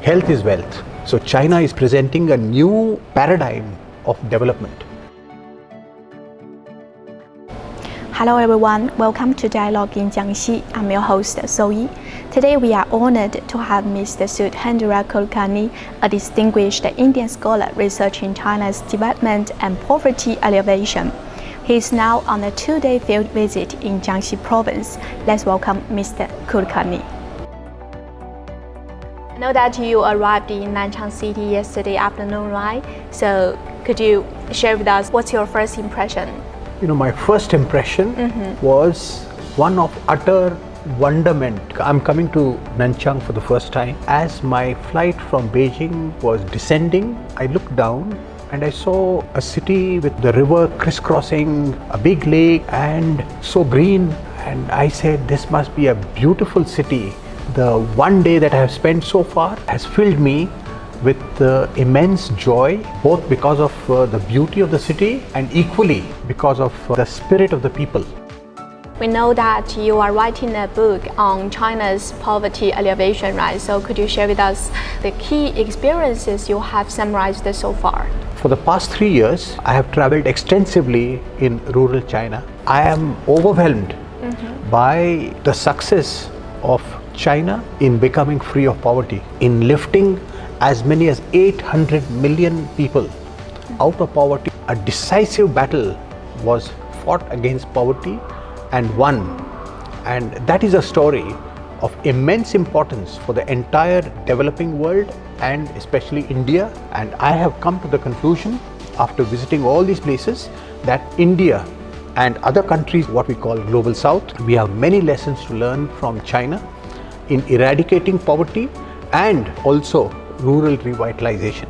health is wealth. So China is presenting a new paradigm of development. Hello everyone, welcome to Dialogue in Jiangxi. I'm your host, Zoe. Today we are honored to have Mr. Sudheendra Kulkarni, a distinguished Indian scholar researching China's development and poverty alleviation. He is now on a 2-day field visit in Jiangxi Province. Let's welcome Mr. Kulkarni. I know that you arrived in Nanchang City yesterday afternoon, right? So could you share with us what's your first impression? My first impression was one of utter wonderment. I'm coming to Nanchang for the first time. As my flight from Beijing was descending, I looked down and I saw a city with the river crisscrossing, a big lake and so green. And I said, this must be a beautiful city. The one day that I have spent so far has filled me with immense joy, both because of the beauty of the city and equally because of the spirit of the people. We know that you are writing a book on China's poverty alleviation, right? So could you share with us the key experiences you have summarized so far? For the past 3 years, I have traveled extensively in rural China. I am overwhelmed by the success of China in becoming free of poverty, in lifting as many as 800 million people out of poverty. A decisive battle was fought against poverty and won. And that is a story of immense importance for the entire developing world and especially India. And I have come to the conclusion after visiting all these places that India and other countries, what we call Global South, we have many lessons to learn from China in eradicating poverty and also rural revitalization.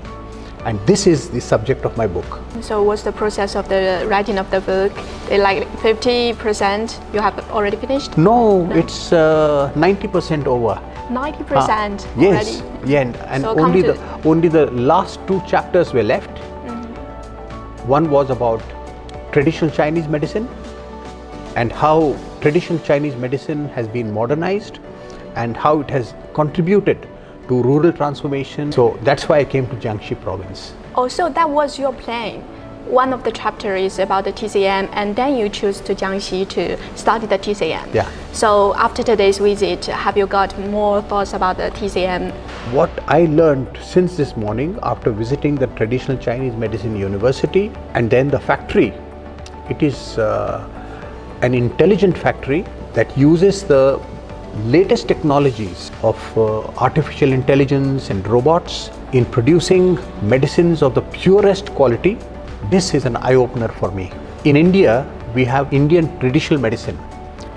And this is the subject of my book. So what's the process of the writing of the book? Like 50% you have already finished? No. It's 90% over. 90% yes. already? Yeah, and so only the last 2 chapters were left. One was about traditional Chinese medicine and how traditional Chinese medicine has been modernized and how it has contributed to rural transformation. So that's why I came to Jiangxi Province. Oh, so that was your plan. One of the chapters is about the TCM and then you choose to Jiangxi to study the TCM. Yeah. So after today's visit, have you got more thoughts about the TCM? What I learned since this morning after visiting the traditional Chinese medicine university and then the factory, it is an intelligent factory that uses the latest technologies of artificial intelligence and robots in producing medicines of the purest quality. This is an eye-opener for me. In India, we have Indian traditional medicine.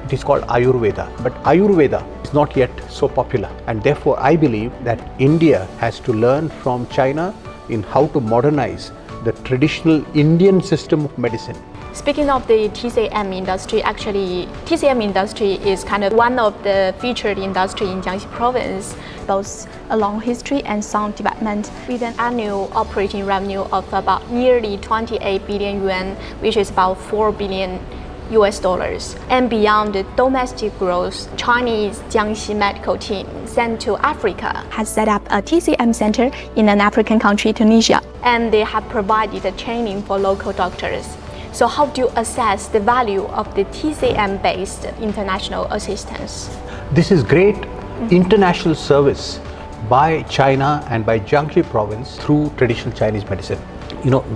It is called Ayurveda, but Ayurveda is not yet so popular, and therefore I believe that India has to learn from China in how to modernize the traditional Indian system of medicine. Speaking of the TCM industry, actually TCM industry is kind of one of the featured industry in Jiangxi Province, both a long history and sound development with an annual operating revenue of about nearly 28 billion yuan, which is about $4 billion. And beyond the domestic growth, Chinese Jiangxi medical team sent to Africa has set up a TCM center in an African country, Tunisia, and they have provided the training for local doctors. So how do you assess the value of the TCM-based international assistance? This is great international service by China and by Jiangxi Province through traditional Chinese medicine.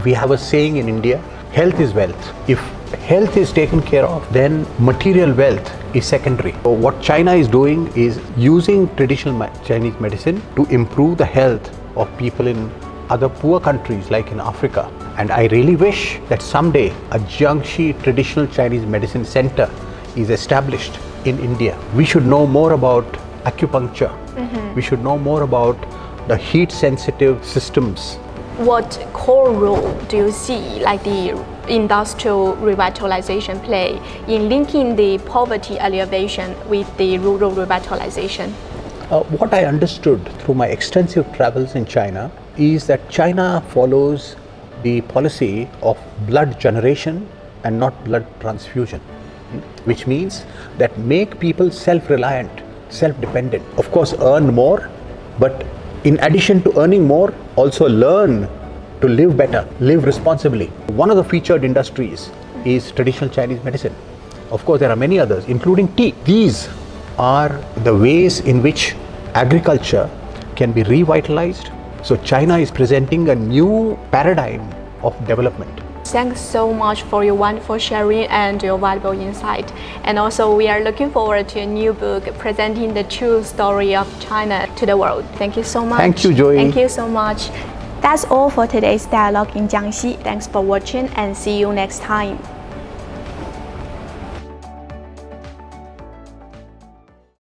We have a saying in India, health is wealth. If health is taken care of, then material wealth is secondary. So what China is doing is using traditional Chinese medicine to improve the health of people in other poor countries like in Africa. And I really wish that someday a Jiangxi traditional Chinese medicine center is established in India. We should know more about acupuncture. We should know more about the heat sensitive systems. What core role do you see like the industrial revitalization play in linking the poverty alleviation with the rural revitalization? What I understood through my extensive travels in China is that China follows the policy of blood generation and not blood transfusion, which means that make people self-reliant, self-dependent. Of course, earn more, but in addition to earning more, also learn to live better, live responsibly. One of the featured industries is traditional Chinese medicine. Of course, there are many others, including tea. These are the ways in which agriculture can be revitalized. So China is presenting a new paradigm of development. Thanks so much for your wonderful sharing and your valuable insight. And also, we are looking forward to a new book presenting the true story of China to the world. Thank you so much. Thank you, Joey. Thank you so much. That's all for today's dialogue in Jiangxi. Thanks for watching and see you next time.